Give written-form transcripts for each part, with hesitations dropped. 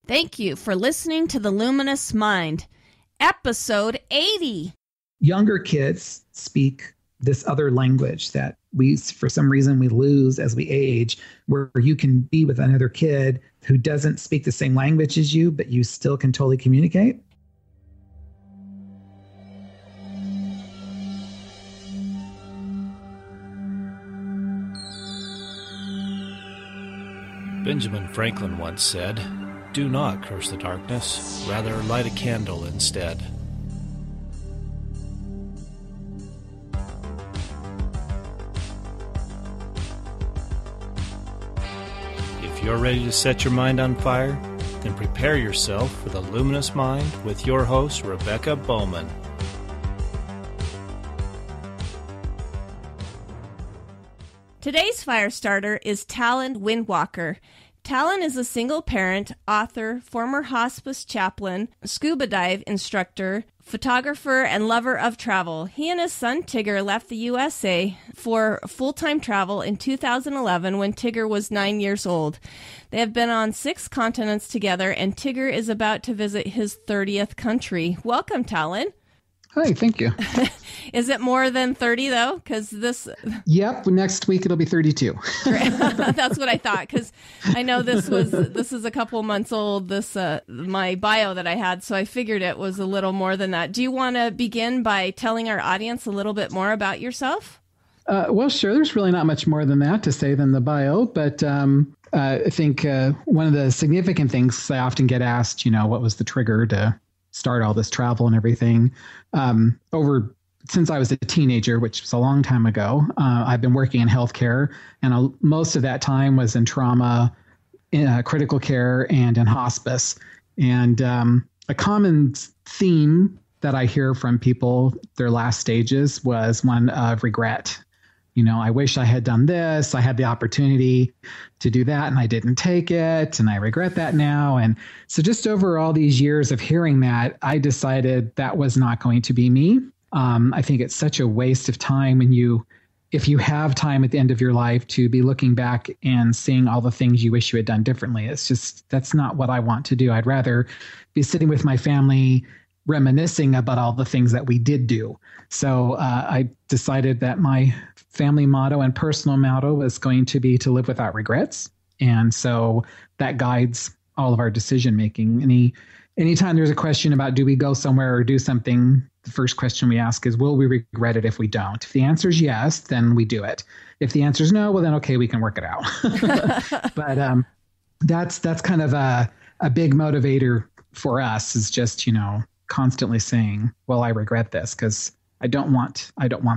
Thank you for listening to The Luminous Mind, episode 80. Younger kids speak this other language that we, for some reason, we lose as we age, where you can be with another kid who doesn't speak the same language as you, but you still can totally communicate. Benjamin Franklin once said, "Do not curse the darkness, rather light a candle instead." If you're ready to set your mind on fire, then prepare yourself for the Luminous Mind with your host, Rebecca Bowman. Today's fire starter is Talon Windwalker. Talon is a single parent, author, former hospice chaplain, scuba dive instructor, photographer, and lover of travel. He and his son Tigger left the USA for full-time travel in 2011 when Tigger was 9 years old. They have been on 6 continents together, and Tigger is about to visit his 30th country. Welcome, Talon. Hi, thank you. Is it more than 30, though? Because this... Yep, next week it'll be 32. That's what I thought, because I know this is a couple months old, my bio that I had, so I figured it was a little more than that. Do you want to begin by telling our audience a little bit more about yourself? Well, sure. There's really not much more than that to say than the bio, but I think one of the significant things I often get asked, what was the trigger to start all this travel and everything. Since I was a teenager, which was a long time ago, I've been working in healthcare, and most of that time was in trauma, in critical care, and in hospice. And a common theme that I hear from people, their last stages, was one of regret. I wish I had done this. I had the opportunity to do that, and I didn't take it, and I regret that now. And so just over all these years of hearing that, I decided that was not going to be me. I think it's such a waste of time if you have time at the end of your life to be looking back and seeing all the things you wish you had done differently. That's not what I want to do. I'd rather be sitting with my family, reminiscing about all the things that we did do. So I decided that my family motto and personal motto was going to be to live without regrets. And so that guides all of our decision making. Anytime there's a question about do we go somewhere or do something, the first question we ask is, will we regret it if we don't? If the answer is yes, then we do it. If the answer is no, well then okay, we can work it out. But that's kind of a big motivator for us, is just, constantly saying, well, I regret this because I don't want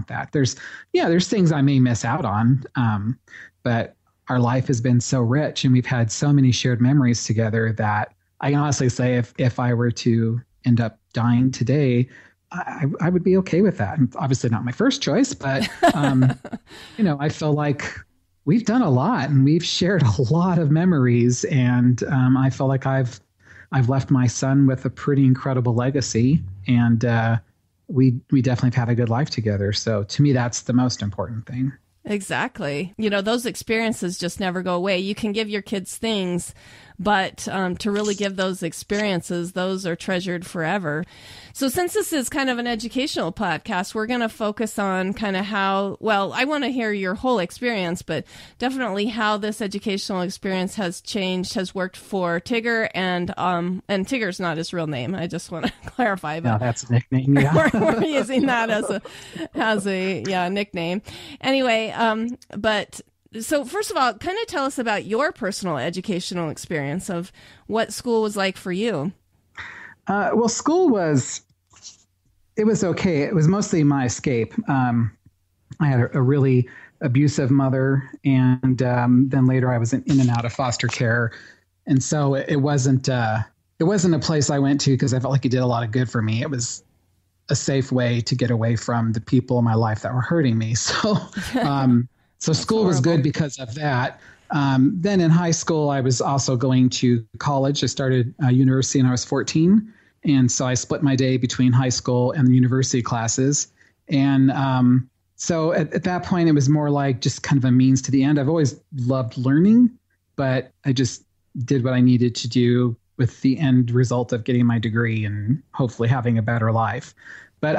that. There's things I may miss out on, but our life has been so rich and we've had so many shared memories together that I can honestly say if I were to end up dying today, I would be okay with that. And obviously not my first choice, but I feel like we've done a lot and we've shared a lot of memories, and I feel like I've left my son with a pretty incredible legacy, and we definitely have had a good life together. So to me, that's the most important thing. Exactly. Those experiences just never go away. You can give your kids things, but to really give those experiences, those are treasured forever. So since this is kind of an educational podcast, we're going to focus on kind of I want to hear your whole experience, but definitely how this educational experience has changed, has worked for Tigger, and Tigger's not his real name. I just want to clarify. But no, that's a nickname. Yeah. we're using that as a nickname. Anyway, so first of all, kind of tell us about your personal educational experience of what school was like for you. Well, school was okay. It was mostly my escape. I had a really abusive mother, and then later I was in and out of foster care. And so it wasn't a place I went to because I felt like it did a lot of good for me. It was a safe way to get away from the people in my life that were hurting me. So, so school was good because of that. Then in high school, I was also going to college. I started university when I was 14. And so I split my day between high school and the university classes. And so at that point, it was more like just kind of a means to the end. I've always loved learning, but I just did what I needed to do with the end result of getting my degree and hopefully having a better life. But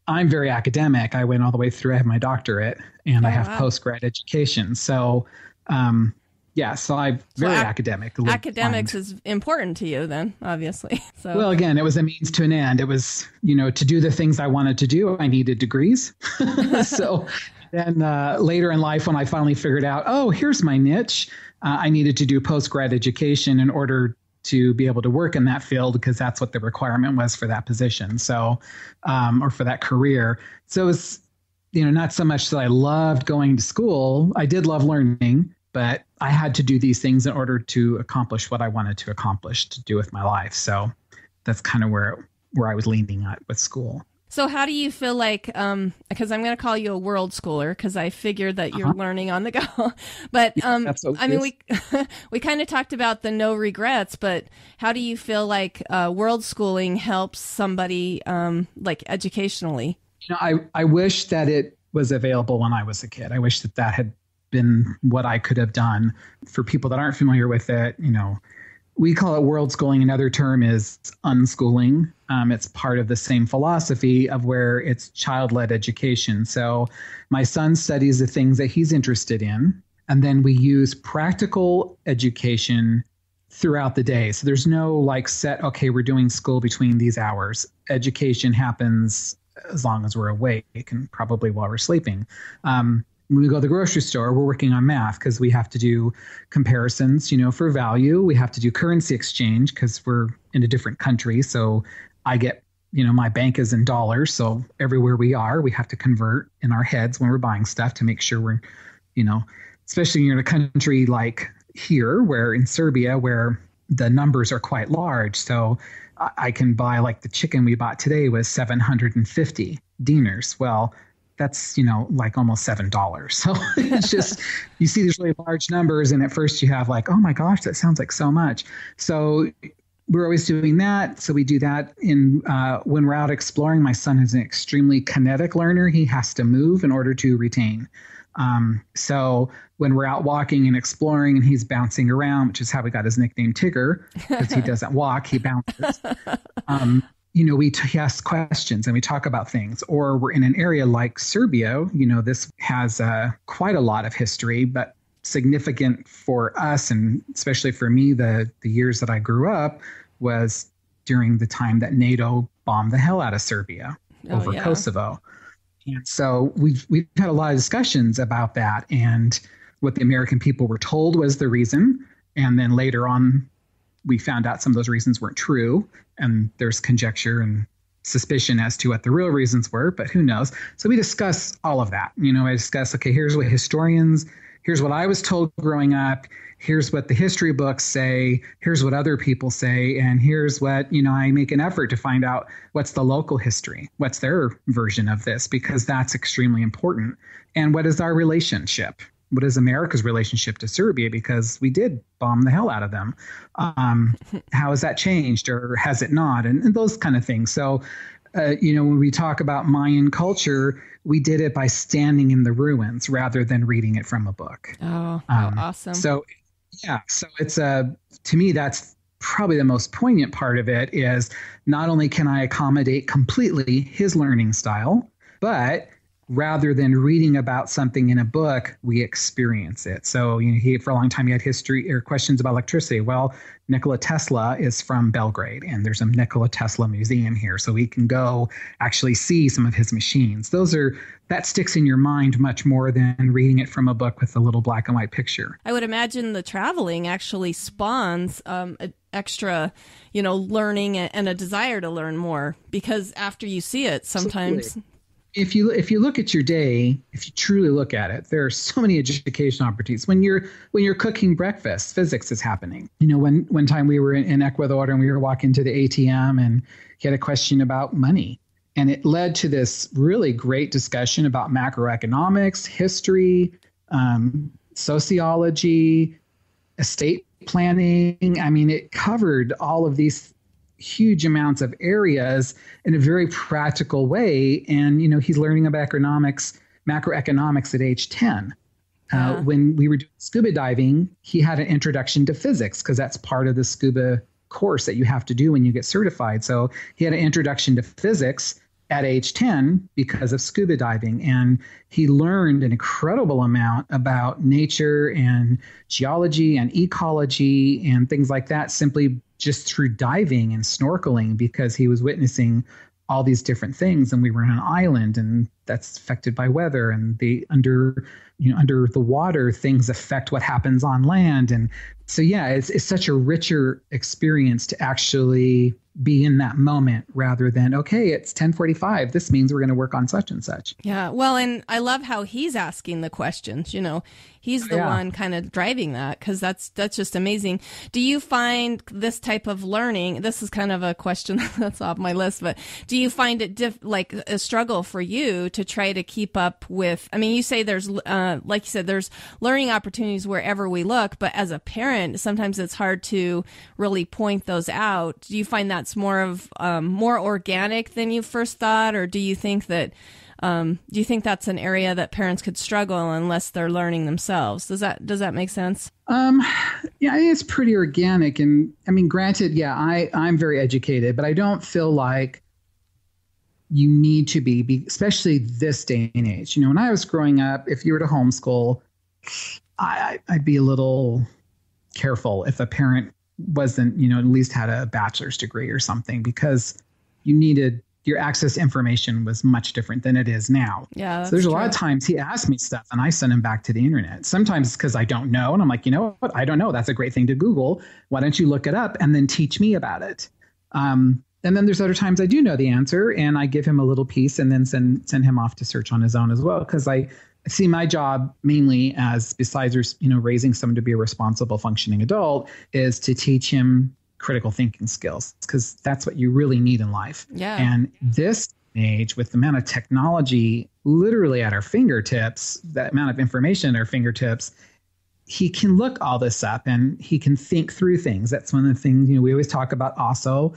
I'm very academic. I went all the way through. I have my doctorate and I have post-grad education. So, so I'm very academic. Academics is important to you then, obviously. So. Well, again, it was a means to an end. It was, to do the things I wanted to do, I needed degrees. So then later in life, when I finally figured out, oh, here's my niche, I needed to do post-grad education in order to be able to work in that field, because that's what the requirement was for that position. So, or for that career. So it was, not so much that I loved going to school. I did love learning, but I had to do these things in order to accomplish what I wanted to accomplish to do with my life. So that's kind of where I was leaning at with school. So how do you feel like, because I'm going to call you a world schooler because I figured that you're learning on the go, but I mean, we kind of talked about the no regrets, but how do you feel like world schooling helps somebody like educationally? I wish that it was available when I was a kid. I wish that had been what I could have done. For people that aren't familiar with it, we call it world schooling. Another term is unschooling. It's part of the same philosophy of where it's child-led education. So my son studies the things that he's interested in, and then we use practical education throughout the day. So there's no set, okay, we're doing school between these hours. Education happens as long as we're awake and probably while we're sleeping. When we go to the grocery store, we're working on math because we have to do comparisons, for value. We have to do currency exchange because we're in a different country. So I get, my bank is in dollars. So everywhere we are, we have to convert in our heads when we're buying stuff to make sure we're, especially when you're in a country like here, where in Serbia, where the numbers are quite large. So I can buy the chicken we bought today was 750 dinars. Well, that's, almost $7. So it's just, you see these really large numbers. And at first you have oh my gosh, that sounds like so much. So we're always doing that. So we do that when we're out exploring. My son is an extremely kinetic learner. He has to move in order to retain. So when we're out walking and exploring and he's bouncing around, which is how we got his nickname Tigger, because he doesn't walk, he bounces. We ask questions and we talk about things. Or we're in an area like Serbia, this has quite a lot of history, but significant for us, and especially for me, the years that I grew up was during the time that NATO bombed the hell out of Serbia over Kosovo. And so we've had a lot of discussions about that and what the American people were told was the reason. And then later on, we found out some of those reasons weren't true. And there's conjecture and suspicion as to what the real reasons were, but who knows? So we discuss all of that. I discuss, okay, here's what I was told growing up. Here's what the history books say. Here's what other people say. And here's what, I make an effort to find out what's the local history. What's their version of this? Because that's extremely important. And what is our relationship? What is America's relationship to Serbia? Because we did bomb the hell out of them. How has that changed or has it not? And those kind of things. So, when we talk about Mayan culture, we did it by standing in the ruins rather than reading it from a book. Oh, awesome. So, so it's to me, that's probably the most poignant part of it is not only can I accommodate completely his learning style, but rather than reading about something in a book, we experience it. So, for a long time, he had history or questions about electricity. Well, Nikola Tesla is from Belgrade, and there's a Nikola Tesla museum here. So we can go actually see some of his machines. That sticks in your mind much more than reading it from a book with a little black and white picture. I would imagine the traveling actually spawns extra, learning and a desire to learn more, because after you see it, sometimes... Absolutely. If you look at your day, if you truly look at it, there are so many education opportunities. When you're cooking breakfast, physics is happening. One time we were in Ecuador and we were walking to the ATM and he had a question about money. And it led to this really great discussion about macroeconomics, history, sociology, estate planning. I mean, it covered all of these huge amounts of areas in a very practical way. And, he's learning about macroeconomics at age 10. When we were doing scuba diving, he had an introduction to physics because that's part of the scuba course that you have to do when you get certified. So he had an introduction to physics at age 10 because of scuba diving. And he learned an incredible amount about nature and geology and ecology and things like that simply just through diving and snorkeling, because he was witnessing all these different things. And we were on an island, and that's affected by weather, and under the water, things affect what happens on land. And so, yeah, it's such a richer experience to actually be in that moment rather than, okay, it's 10:45. This means we're going to work on such and such. Yeah. Well, and I love how he's asking the questions, he's the one kind of driving that, because that's just amazing. Do you find this type of learning, this is kind of a question that's off my list, but do you find it like a struggle for you to try to keep up with, you say there's, like you said, there's learning opportunities wherever we look, but as a parent, sometimes it's hard to really point those out. Do you find that's more organic than you first thought, or do you think that's an area that parents could struggle unless they're learning themselves? Does that make sense? Yeah, it's pretty organic. And granted, I'm very educated, but I don't feel like you need to be, especially this day and age. When I was growing up, if you were to homeschool, I'd be a little careful if a parent wasn't, at least had a bachelor's degree or something, because your access to information was much different than it is now. Yeah. So there's a lot of times he asked me stuff and I send him back to the internet. Sometimes because I don't know. And I'm like, you know what? I don't know. That's a great thing to Google. Why don't you look it up and then teach me about it? And then there's other times I do know the answer and I give him a little piece and then send him off to search on his own as well. Because I see my job mainly as, besides raising someone to be a responsible, functioning adult, is to teach him critical thinking skills, because that's what you really need in life. Yeah. And this age, with the amount of technology literally at our fingertips, that amount of information at our fingertips, he can look all this up and he can think through things. That's one of the things, we always talk about, also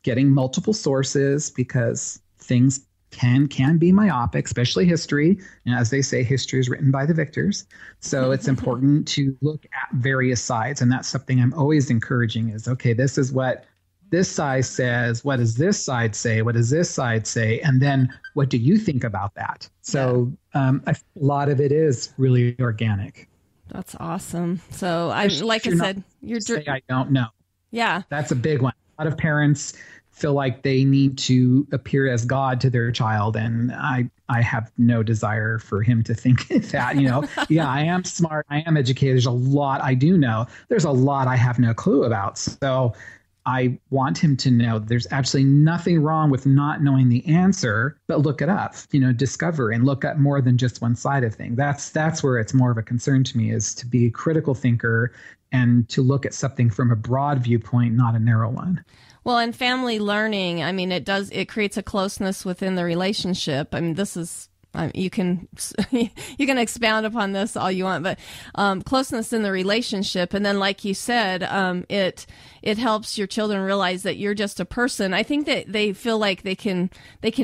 getting multiple sources, because things can be myopic, especially history. And as they say, history is written by the victors. So it's important to look at various sides. And that's something I'm always encouraging is, okay, this is what this side says. What does this side say? What does this side say? And then what do you think about that? So a lot of it is really organic. That's awesome. So you're say I don't know. Yeah. That's a big one. A lot of parents feel like they need to appear as God to their child. And I have no desire for him to think that, yeah, I am smart. I am educated. There's a lot I do know. There's a lot I have no clue about. So I want him to know there's absolutely nothing wrong with not knowing the answer, but look it up, discover and look at more than just one side of things. That's where it's more of a concern to me, is to be a critical thinker and to look at something from a broad viewpoint, not a narrow one. Well, in family learning, it creates a closeness within the relationship. You can expound upon this all you want, but closeness in the relationship, and then, like you said, it helps your children realize that you're just a person. I think that they feel like they can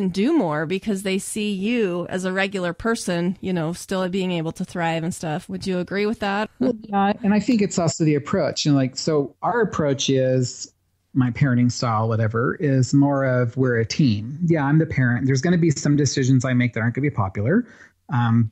do more because they see you as a regular person, still being able to thrive and stuff. Would you agree with that? Well, yeah, and I think it's also the approach. So our approach is, my parenting style, whatever, is more of, we're a team. Yeah, I'm the parent. There's going to be some decisions I make that aren't going to be popular.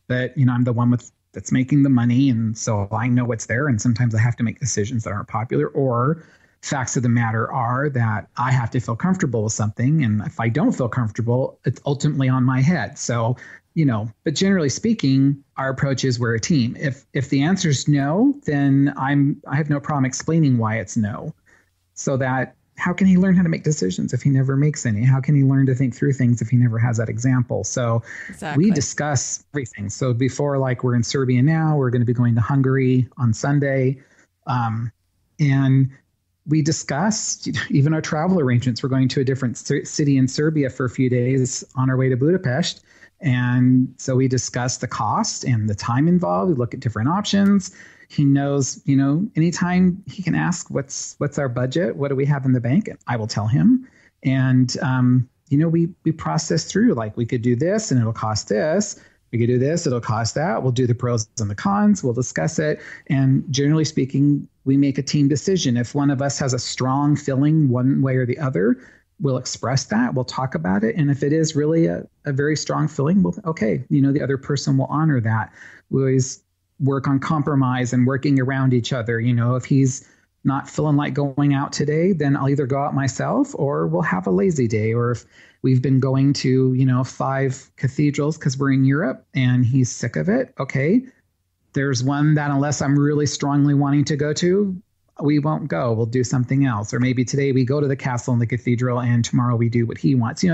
But, I'm the one that's making the money. And so I know what's there. And sometimes I have to make decisions that aren't popular, or facts of the matter are that I have to feel comfortable with something. And if I don't feel comfortable, it's ultimately on my head. So, but generally speaking, our approach is, we're a team. If the answer is no, then I have no problem explaining why it's no. So that, how can he learn how to make decisions if he never makes any? How can he learn to think through things if he never has that example? So We discuss everything. So before, we're in Serbia now, we're going to be going to Hungary on Sunday. And we discussed even our travel arrangements. We're going to a different city in Serbia for a few days on our way to Budapest. And so we discussed the cost and the time involved. We look at different options. He knows, anytime he can ask, what's our budget? What do we have in the bank? And I will tell him. And, we process through, we could do this and it'll cost this. We could do this, it'll cost that. We'll do the pros and the cons. We'll discuss it. And generally speaking, we make a team decision. If one of us has a strong feeling one way or the other, we'll express that. We'll talk about it. And if it is really a very strong feeling, well, okay, the other person will honor that. We always work on compromise and working around each other. If he's not feeling like going out today, then I'll either go out myself or we'll have a lazy day. Or if we've been going to, 5 cathedrals because we're in Europe and he's sick of it, okay, there's one that unless I'm really strongly wanting to go to, we won't go. We'll do something else. Or maybe today we go to the castle and the cathedral and tomorrow we do what he wants.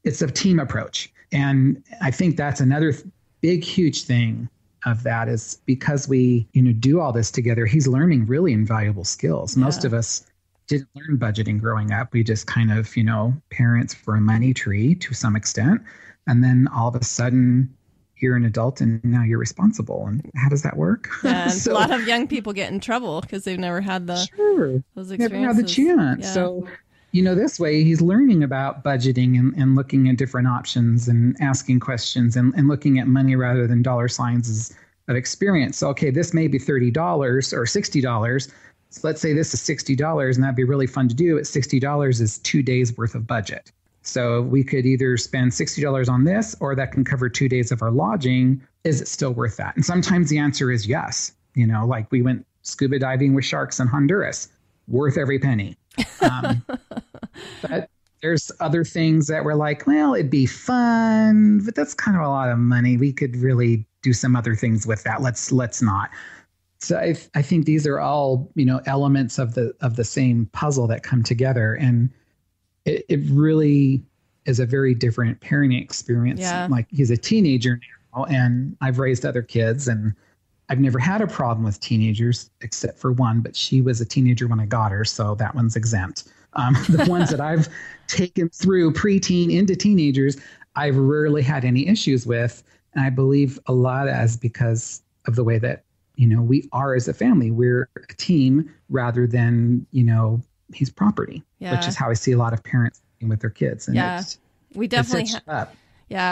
It's a team approach. And I think that's another big, huge thing of that is because we, do all this together, he's learning really invaluable skills. Yeah. Most of us didn't learn budgeting growing up. We just kind of, parents for a money tree to some extent. And then all of a sudden you're an adult and now you're responsible. And how does that work? Yeah, so, a lot of young people get in trouble because they've never had those experiences. Never had the chance. Yeah. So, this way he's learning about budgeting and looking at different options and asking questions and looking at money rather than dollar signs of experience. So, okay, this may be $30 or $60. So let's say this is $60 and that'd be really fun to do. At $60 is 2 days worth of budget. So we could either spend $60 on this or that can cover 2 days of our lodging. Is it still worth that? And sometimes the answer is yes. Like we went scuba diving with sharks in Honduras, worth every penny. But there's other things that were like, well, it'd be fun, but that's kind of a lot of money. We could really do some other things with that. Let's not. So I think these are all, elements of the same puzzle that come together. And it really is a very different parenting experience. Yeah. Like he's a teenager now and I've raised other kids and I've never had a problem with teenagers except for one, but she was a teenager when I got her. So that one's exempt. The ones that I've taken through preteen into teenagers, I've rarely had any issues with. And I believe a lot as because of the way that, we are as a family. We're a team rather than, he's property, which is how I see a lot of parents with their kids. And we definitely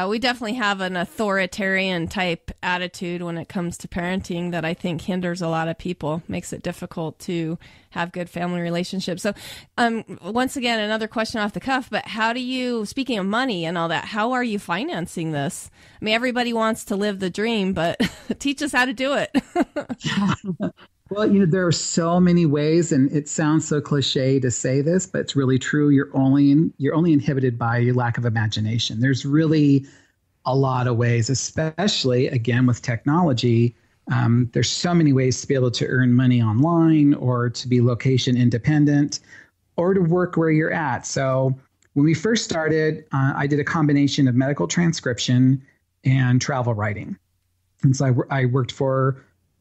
we definitely have an authoritarian type attitude when it comes to parenting that I think hinders a lot of people, makes it difficult to have good family relationships. So once again, another question off the cuff, but how do you, speaking of money and all that, how are you financing this? I mean, everybody wants to live the dream, but teach us how to do it. Well, there are so many ways, and it sounds so cliche to say this, but it's really true. You're only inhibited by your lack of imagination. There's really a lot of ways, especially, again, with technology. There's so many ways to be able to earn money online or to be location independent or to work where you're at. So when we first started, I did a combination of medical transcription and travel writing. And so I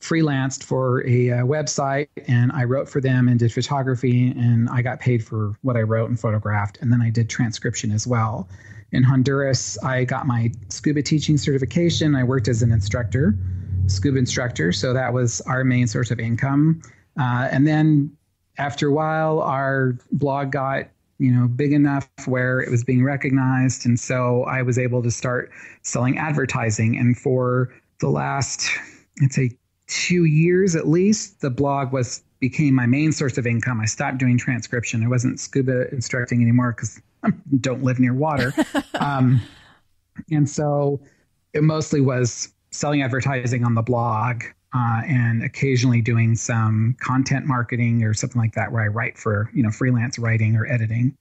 freelanced for a website and I wrote for them and did photography and I got paid for what I wrote and photographed. And then I did transcription as well. In Honduras, I got my scuba teaching certification. I worked as an scuba instructor. So that was our main source of income. And then after a while, our blog got, big enough where it was being recognized. And so I was able to start selling advertising. And for the last, I'd say, 2 years at least, the blog became my main source of income. I stopped doing transcription. I wasn't scuba instructing anymore because I don't live near water. And so it mostly was selling advertising on the blog and occasionally doing some content marketing or something like that where I write for, freelance writing or editing.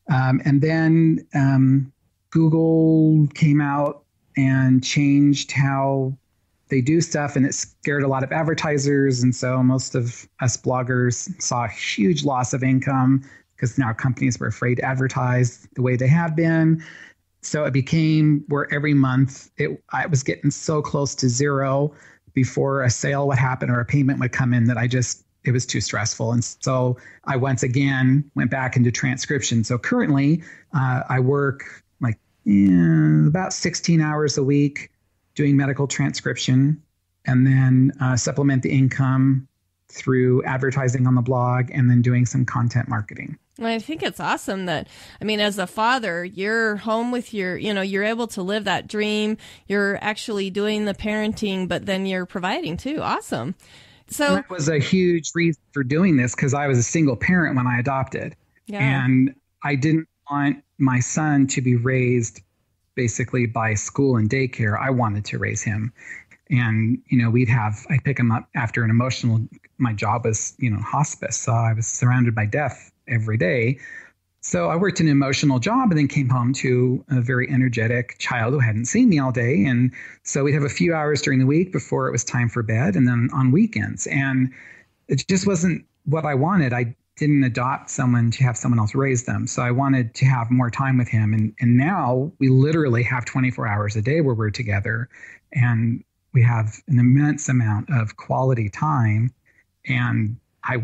And then Google came out and changed how they do stuff, and it scared a lot of advertisers. And so most of us bloggers saw a huge loss of income because now companies were afraid to advertise the way they have been. So it became where every month I was getting so close to zero before a sale would happen or a payment would come in that it was too stressful. And so I once again went back into transcription. So currently I work about 16 hours a week doing medical transcription, and then supplement the income through advertising on the blog and then doing some content marketing. Well, I think it's awesome that, as a father, you're home with you're able to live that dream. You're actually doing the parenting, but then you're providing too. Awesome. So that was a huge reason for doing this because I was a single parent when I adopted. yeah. And I didn't want my son to be raised basically by school and daycare. I wanted to raise him. And, I'd pick him up after my job was, hospice. So I was surrounded by death every day. So I worked an emotional job and then came home to a very energetic child who hadn't seen me all day. And so we'd have a few hours during the week before it was time for bed and then on weekends. And it just wasn't what I wanted. I didn't adopt someone to have someone else raise them. So I wanted to have more time with him. And now we literally have 24 hours a day where we're together and we have an immense amount of quality time. And I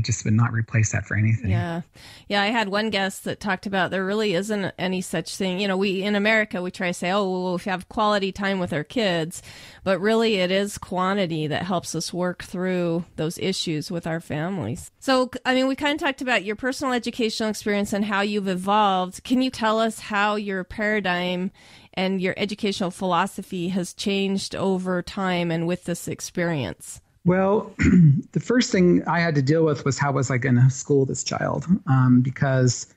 just would not replace that for anything. Yeah. Yeah. I had one guest that talked about there really isn't any such thing. We, in America, we try to say, we'll have quality time with our kids, but really it is quantity that helps us work through those issues with our families. So, we kind of talked about your personal educational experience and how you've evolved. Can you tell us how your paradigm and your educational philosophy has changed over time and with this experience? Well, the first thing I had to deal with was how was I going to school this child? Because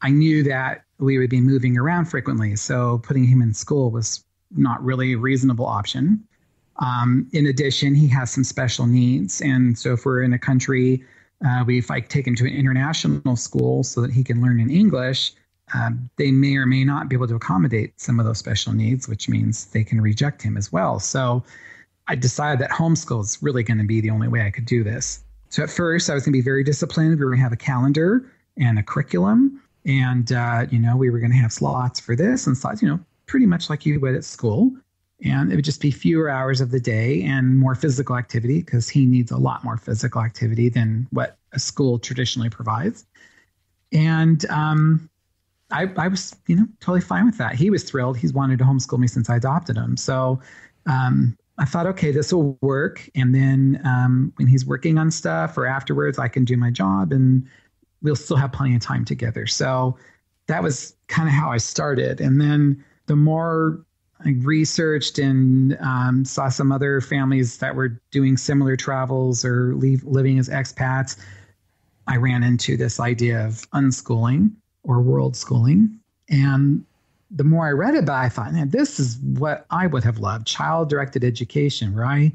I knew that we would be moving around frequently. So putting him in school was not really a reasonable option. In addition, he has some special needs. And so if we're in a country, if I take him to an international school so that he can learn in English, they may or may not be able to accommodate some of those special needs, which means they can reject him as well. So I decided that homeschool is really going to be the only way I could do this. So at first I was going to be very disciplined. We were going to have a calendar and a curriculum. And, we were going to have slots for this and slots, pretty much like you would at school. And it would just be fewer hours of the day and more physical activity because he needs a lot more physical activity than what a school traditionally provides. And I was, totally fine with that. He was thrilled. He's wanted to homeschool me since I adopted him. So I thought, okay, this will work. And then when he's working on stuff or afterwards, I can do my job and we'll still have plenty of time together. So that was kind of how I started. And then the more I researched and saw some other families that were doing similar travels or living as expats, I ran into this idea of unschooling or world schooling. And the more I read about it, I thought, man, this is what I would have loved, child-directed education, where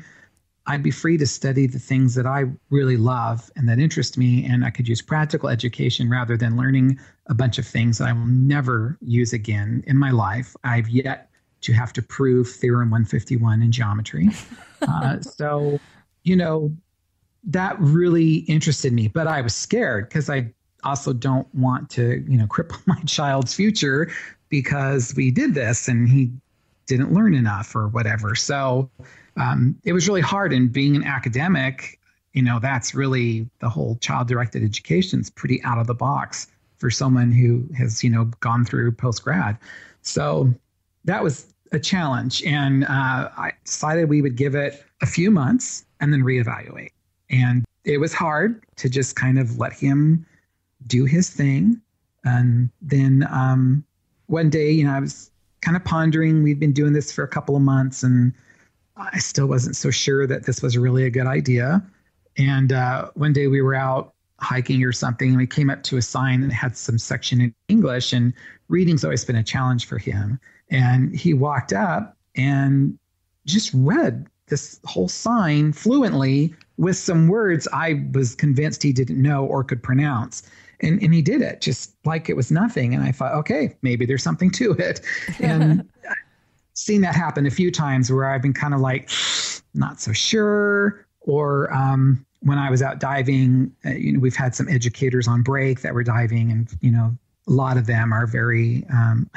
I'd be free to study the things that I really love and that interest me, and I could use practical education rather than learning a bunch of things that I will never use again in my life. I've yet to have to prove Theorem 151 in geometry. So, that really interested me, but I was scared because I also don't want to, cripple my child's future because we did this and he didn't learn enough or whatever. So it was really hard. And being an academic, that's really the whole child-directed education is pretty out of the box for someone who has, gone through post-grad. So that was a challenge. And I decided we would give it a few months and then reevaluate. And it was hard to just kind of let him do his thing. And then one day, I was kind of pondering. We'd been doing this for a couple of months, and I still wasn't so sure that this was really a good idea. And one day we were out hiking or something, and we came up to a sign that had some section in English, and reading's always been a challenge for him. And he walked up and just read this whole sign fluently with some words I was convinced he didn't know or could pronounce. And he did it just like it was nothing. And I thought, okay, maybe there's something to it. And I've seen that happen a few times where I've been kind of like, not so sure. Or when I was out diving, we've had some educators on break that were diving, and, a lot of them are very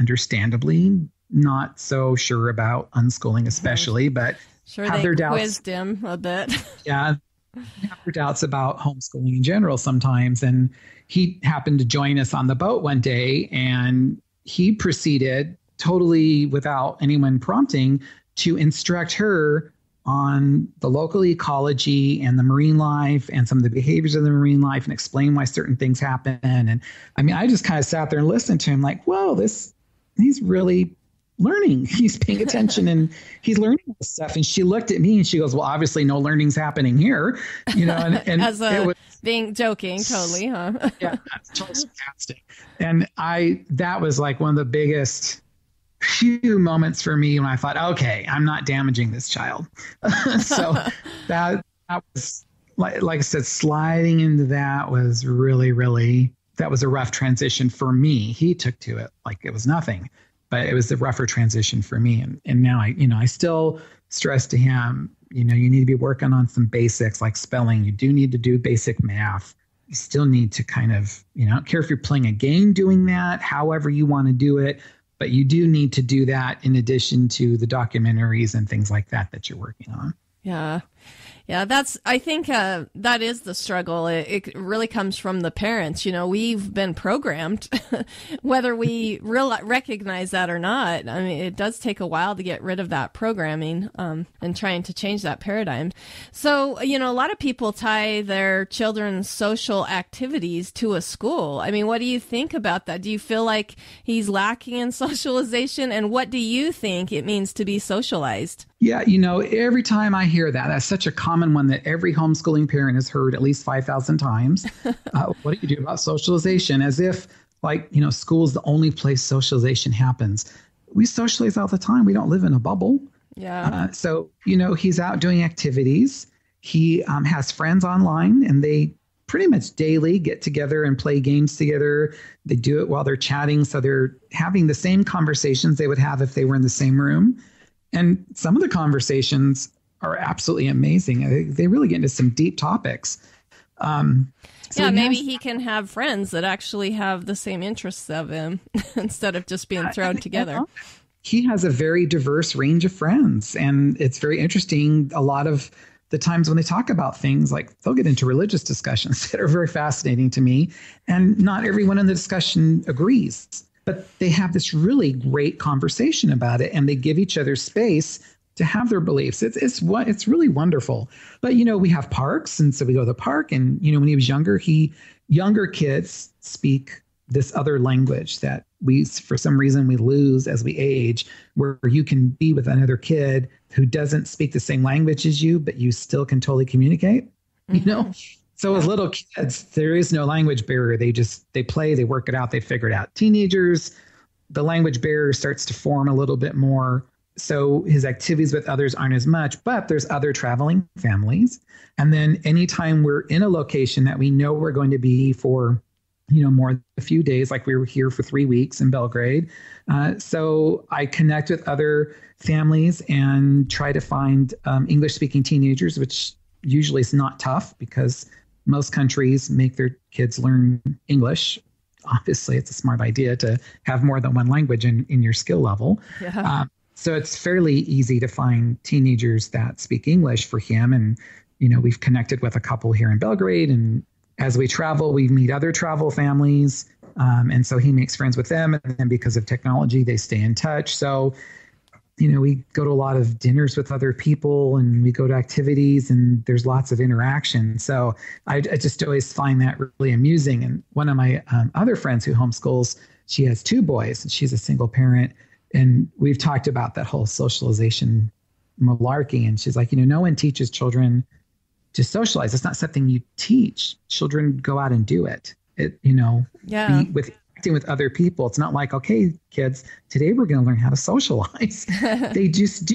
understandably not so sure about unschooling, especially, but sure, have they their doubts. Quizzed him a bit. Yeah. Have their doubts about homeschooling in general sometimes. And he happened to join us on the boat one day, and he proceeded totally without anyone prompting to instruct her on the local ecology and the marine life and some of the behaviors of the marine life and explain why certain things happen. And I just kind of sat there and listened to him like, whoa, he's really learning. He's paying attention and he's learning this stuff. And she looked at me and she goes, well, obviously no learning's happening here, and as a, it was being joking, totally, huh? Yeah, totally sarcastic. And that was like one of the biggest few moments for me when I thought, okay, I'm not damaging this child. So that was like I said, sliding into that was really, that was a rough transition for me. He took to it like it was nothing, but it was the rougher transition for me. And now I still stress to him, you need to be working on some basics like spelling. You do need to do basic math. You still need to kind of, I don't care if you're playing a game doing that, however you want to do it, but you do need to do that in addition to the documentaries and things like that you're working on. Yeah. Yeah, I think that is the struggle. It really comes from the parents. We've been programmed, whether we recognize that or not. I mean, it does take a while to get rid of that programming and trying to change that paradigm. So, a lot of people tie their children's social activities to a school. I mean, what do you think about that? Do you feel like he's lacking in socialization? And what do you think it means to be socialized? Yeah, every time I hear that, that's such a common one that every homeschooling parent has heard at least 5,000 times. What do you do about socialization? As if school is the only place socialization happens. We socialize all the time. We don't live in a bubble. Yeah. So, he's out doing activities. He has friends online and they pretty much daily get together and play games together. They do it while they're chatting. So they're having the same conversations they would have if they were in the same room. And some of the conversations are absolutely amazing. They really get into some deep topics. Maybe he can have friends that actually have the same interests of him instead of just being thrown together. He has a very diverse range of friends. And it's very interesting. A lot of the times when they talk about things, like they'll get into religious discussions that are very fascinating to me. And not everyone in the discussion agrees. But they have this really great conversation about it, and they give each other space to have their beliefs. It's really wonderful. But we have parks, and so we go to the park. And when he was younger kids speak this other language that we for some reason we lose as we age, where you can be with another kid who doesn't speak the same language as you, but you still can totally communicate. Mm-hmm. So as little kids, there is no language barrier. They play, they work it out, they figure it out. Teenagers, the language barrier starts to form a little bit more. So his activities with others aren't as much, but there's other traveling families. And then anytime we're in a location that we know we're going to be for, more than a few days, like we were here for 3 weeks in Belgrade. So I connect with other families and try to find English speaking teenagers, which usually is not tough because most countries make their kids learn English. Obviously, it's a smart idea to have more than one language in your skill level. Yeah. So it's fairly easy to find teenagers that speak English for him. And, we've connected with a couple here in Belgrade. And as we travel, we meet other travel families. And so he makes friends with them. And then because of technology, they stay in touch. So we go to a lot of dinners with other people and we go to activities and there's lots of interaction. So I just always find that really amusing. And one of my other friends who homeschools, she has 2 boys and she's a single parent. And we've talked about that whole socialization malarkey. And she's like, no one teaches children to socialize. It's not something you teach. Children go out and do it. Acting with other people. It's not like, okay, kids, today we're going to learn how to socialize. They just do.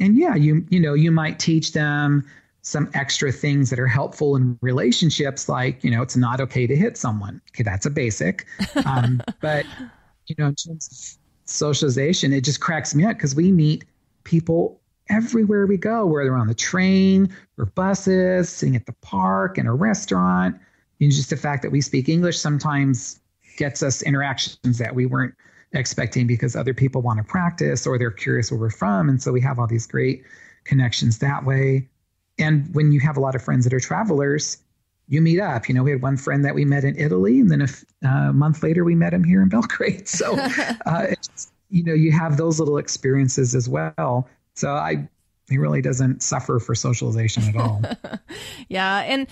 And yeah, you might teach them some extra things that are helpful in relationships. Like, it's not okay to hit someone. Okay. That's a basic. But in terms of socialization, it just cracks me up because we meet people everywhere we go, whether on the train or buses, sitting at the park, in a restaurant. Just the fact that we speak English sometimes gets us interactions that we weren't expecting because other people want to practice or they're curious where we're from. And so we have all these great connections that way. And when you have a lot of friends that are travelers, you meet up. We had one friend that we met in Italy, and then a month later we met him here in Belgrade. So, you have those little experiences as well. So He really doesn't suffer for socialization at all. Yeah. And,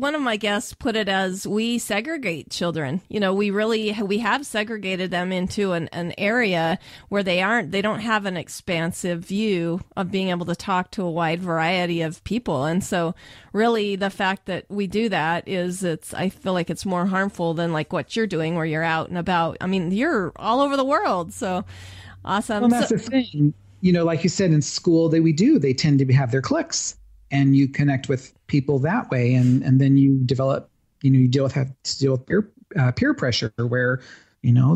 one of my guests put it as we segregate children. We have segregated them into an area where they don't have an expansive view of being able to talk to a wide variety of people. And so really the fact that we do that I feel like it's more harmful than like what you're doing where you're out and about. I mean, you're all over the world. So awesome. Well, that's the thing. Like you said, in school, they tend to have their cliques, and you connect with people that way. And then you develop, you have to deal with peer pressure where,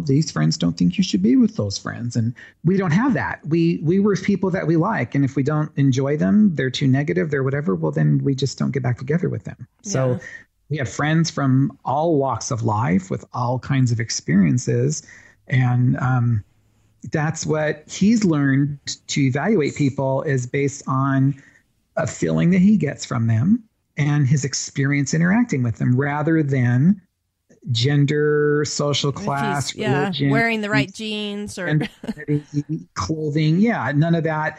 these friends don't think you should be with those friends. And we don't have that. We were with people that we like. And if we don't enjoy them, they're too negative, they're whatever, well, then we just don't get back together with them. Yeah. So we have friends from all walks of life with all kinds of experiences. And, that's what he's learned to evaluate people is based on a feeling that he gets from them and his experience interacting with them rather than gender, social class, religion, wearing the right jeans or clothing. Yeah, none of that.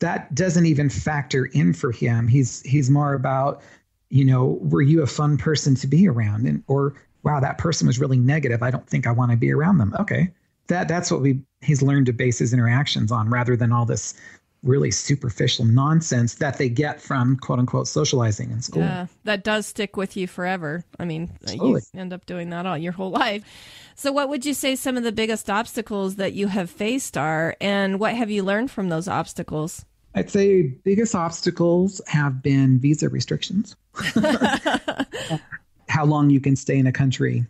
That doesn't even factor in for him. He's more about, were you a fun person to be around? Or, wow, that person was really negative. I don't think I want to be around them. Okay. That's what he's learned to base his interactions on rather than all this really superficial nonsense that they get from quote unquote socializing in school. Yeah, that does stick with you forever. I mean, totally. You end up doing that all your whole life. So what would you say some of the biggest obstacles that you have faced are, and what have you learned from those obstacles? I'd say biggest obstacles have been visa restrictions. How long you can stay in a country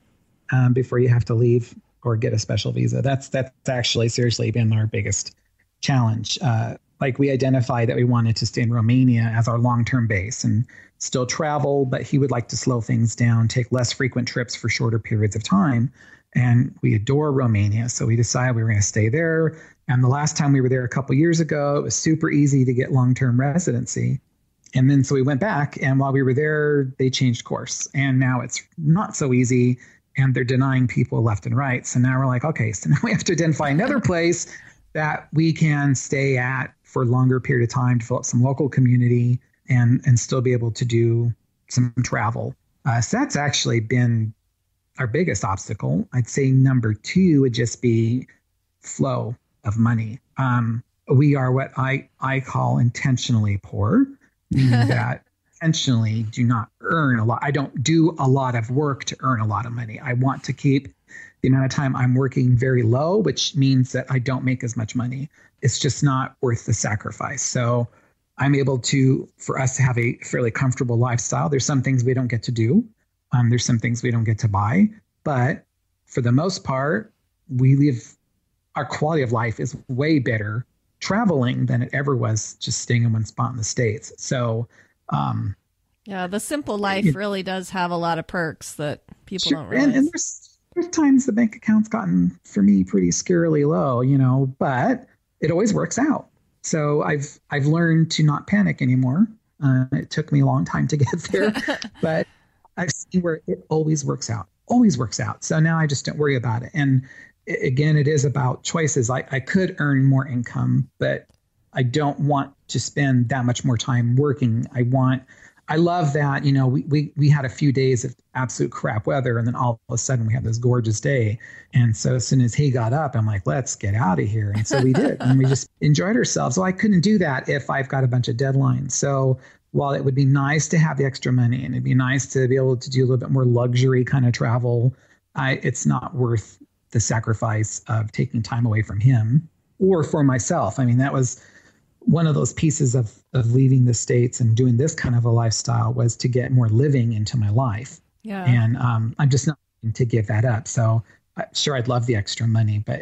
before you have to leave or get a special visa. That's actually seriously been our biggest challenge. We identified that we wanted to stay in Romania as our long-term base and still travel, but he would like to slow things down, take less frequent trips for shorter periods of time. And we adore Romania. So we decided we were going to stay there. And the last time we were there a couple years ago, it was super easy to get long-term residency. And then so we went back, and while we were there, they changed course. And now it's not so easy. And they're denying people left and right. So now we're like, okay, so now we have to identify another place that we can stay at for a longer period of time, develop some local community, and still be able to do some travel. So that's actually been our biggest obstacle. I'd say number 2 would just be flow of money. We are what I call intentionally poor, meaning that intentionally do not earn a lot. I don't do a lot of work to earn a lot of money. I want to keep the amount of time I'm working very low, which means that I don't make as much money. It's just not worth the sacrifice. So I'm able for us to have a fairly comfortable lifestyle. There's some things we don't get to do. There's some things we don't get to buy. But for the most part, our quality of life is way better traveling than it ever was just staying in one spot in the States. So, the simple life really does have a lot of perks that people don't realize. And there's times the bank account's gotten, for me, pretty scarily low, but it always works out. So I've learned to not panic anymore. It took me a long time to get there, but I've seen where it always works out. So now I just don't worry about it. And again, it is about choices. I could earn more income, but I don't want to spend that much more time working. I love that, we had a few days of absolute crap weather, and then all of a sudden we had this gorgeous day. And so as soon as he got up, I'm like, let's get out of here. And so we did, and we just enjoyed ourselves. So I couldn't do that if I've got a bunch of deadlines. So while it would be nice to have the extra money and it'd be nice to be able to do a little bit more luxury kind of travel, it's not worth the sacrifice of taking time away from him or for myself. I mean, that was one of those pieces of leaving the States and doing this kind of a lifestyle, was to get more living into my life. Yeah. And I'm just not going to give that up. So sure, I'd love the extra money, but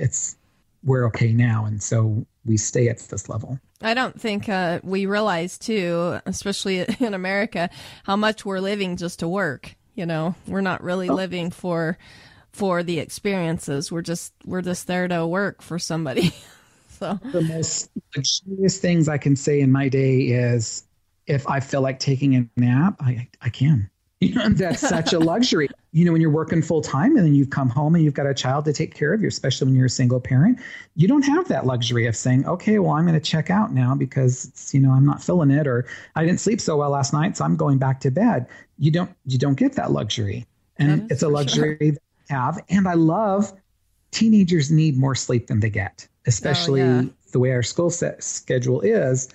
we're okay now. And so we stay at this level. I don't think we realize too, especially in America, how much we're living just to work. We're not really living for the experiences. We're just there to work for somebody. So the most luxurious things I can say in my day is, if I feel like taking a nap, I can. And that's such a luxury. When you're working full time and then you've come home and you've got a child to take care of you, especially when you're a single parent, you don't have that luxury of saying, okay, well, I'm going to check out now because it's, I'm not feeling it, or I didn't sleep so well last night, so I'm going back to bed. You don't get that luxury. And it's a luxury that I have. And I love teenagers need more sleep than they get, especially the way our school schedule is.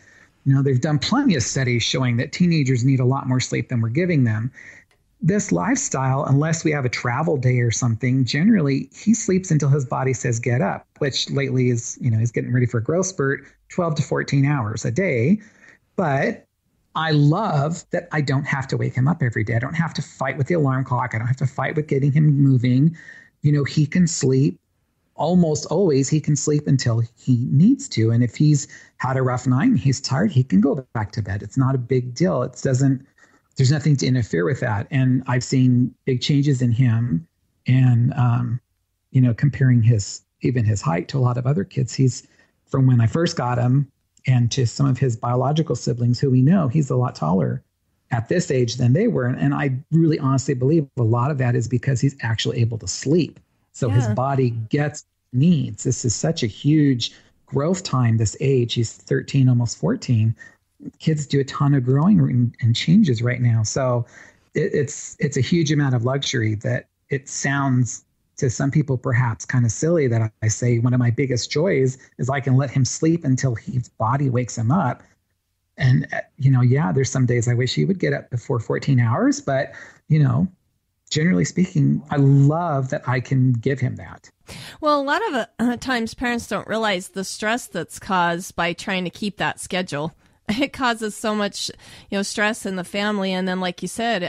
They've done plenty of studies showing that teenagers need a lot more sleep than we're giving them. This lifestyle, unless we have a travel day or something, generally he sleeps until his body says get up, which lately is, he's getting ready for a growth spurt, 12 to 14 hours a day. But I love that I don't have to wake him up every day. I don't have to fight with the alarm clock. I don't have to fight with getting him moving. He can sleep. Almost always he can sleep until he needs to. And if he's had a rough night and he's tired, he can go back to bed. It's not a big deal. There's nothing to interfere with that. And I've seen big changes in him. And, comparing his height to a lot of other kids, he's, from when I first got him and to some of his biological siblings who we know, he's a lot taller at this age than they were. And I really honestly believe a lot of that is because he's actually able to sleep. So his body gets needs. This is such a huge growth time, this age. He's 13, almost 14. Kids do a ton of growing and changes right now. So it's a huge amount of luxury that it sounds to some people perhaps kind of silly that I say one of my biggest joys is I can let him sleep until his body wakes him up. And, there's some days I wish he would get up before 14 hours, but, generally speaking, I love that I can give him that. Well, a lot of times parents don't realize the stress that's caused by trying to keep that schedule. It causes so much, stress in the family. And then, like you said,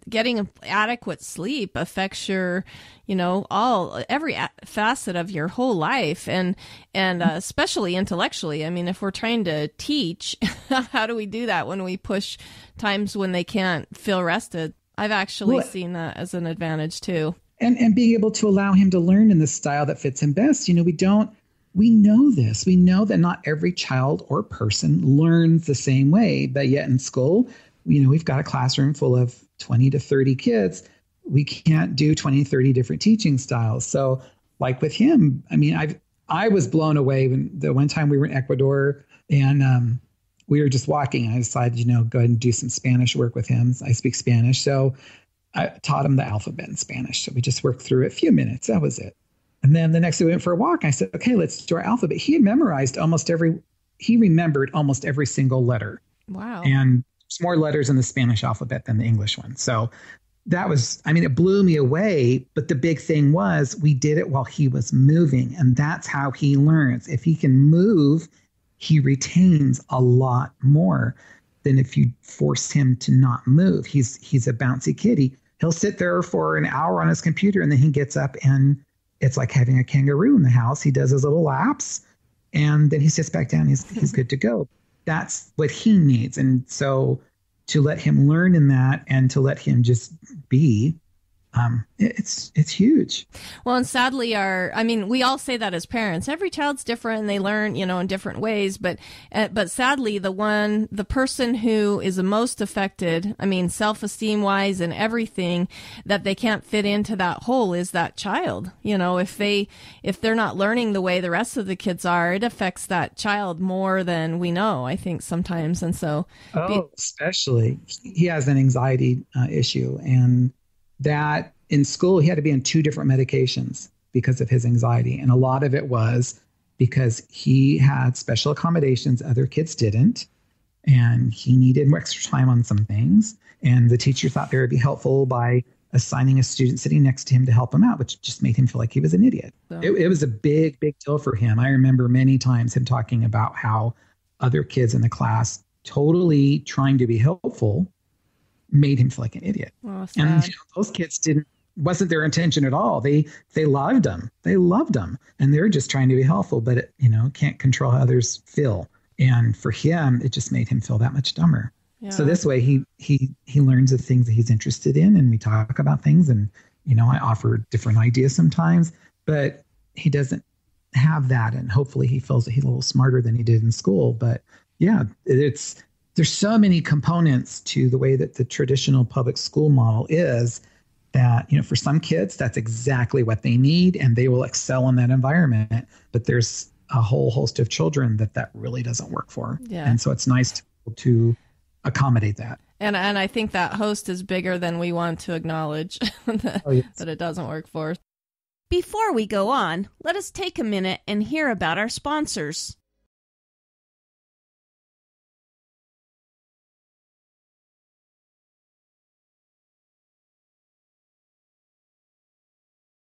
getting adequate sleep affects your, every facet of your whole life and especially intellectually. If we're trying to teach, how do we do that when we push times when they can't feel rested? I've actually seen that as an advantage too. And being able to allow him to learn in the style that fits him best. We know this. We know that not every child or person learns the same way, but yet in school, we've got a classroom full of 20 to 30 kids. We can't do 20, 30 different teaching styles. So like with him, I was blown away when the one time we were in Ecuador and, we were just walking. I decided, go ahead and do some Spanish work with him. I speak Spanish. So I taught him the alphabet in Spanish. So we just worked through it a few minutes. That was it. And then the next day we went for a walk. I said, okay, let's do our alphabet. He remembered almost every single letter. Wow. And there's more letters in the Spanish alphabet than the English one. So that was, it blew me away. But the big thing was we did it while he was moving. And that's how he learns. If he can move, he retains a lot more than if you force him to not move. He's a bouncy kid. He'll sit there for an hour on his computer and then he gets up and it's like having a kangaroo in the house. He does his little laps and then he sits back down. He's good to go. That's what he needs. And so to let him learn in that and to let him just be, it's huge. Well, and sadly, we all say that as parents. Every child's different, and they learn, in different ways. But sadly, the person who is the most affected, self-esteem wise and everything, that they can't fit into that hole is that child. If they're not learning the way the rest of the kids are, it affects that child more than we know, I think sometimes. And so, especially he has an anxiety issue, and that in school, he had to be on 2 different medications because of his anxiety. And a lot of it was because he had special accommodations other kids didn't. And he needed more extra time on some things. And the teacher thought they would be helpful by assigning a student sitting next to him to help him out, which just made him feel like he was an idiot. So. It was a big, big deal for him. I remember many times him talking about how other kids in the class totally trying to be helpful made him feel like an idiot. Oh, and those kids wasn't their intention at all. They loved him. They loved him. And they're just trying to be helpful, but it, can't control how others feel. And for him, it just made him feel that much dumber. Yeah. So this way he learns the things that he's interested in, and we talk about things, and, I offer different ideas sometimes, but he doesn't have that. And hopefully he feels that he's a little smarter than he did in school. But yeah, it's there's so many components to the way that the traditional public school model is that, for some kids, that's exactly what they need and they will excel in that environment. But there's a whole host of children that really doesn't work for. Yeah. And so it's nice to accommodate that. And I think that host is bigger than we want to acknowledge that it doesn't work for. Before we go on, let us take a minute and hear about our sponsors.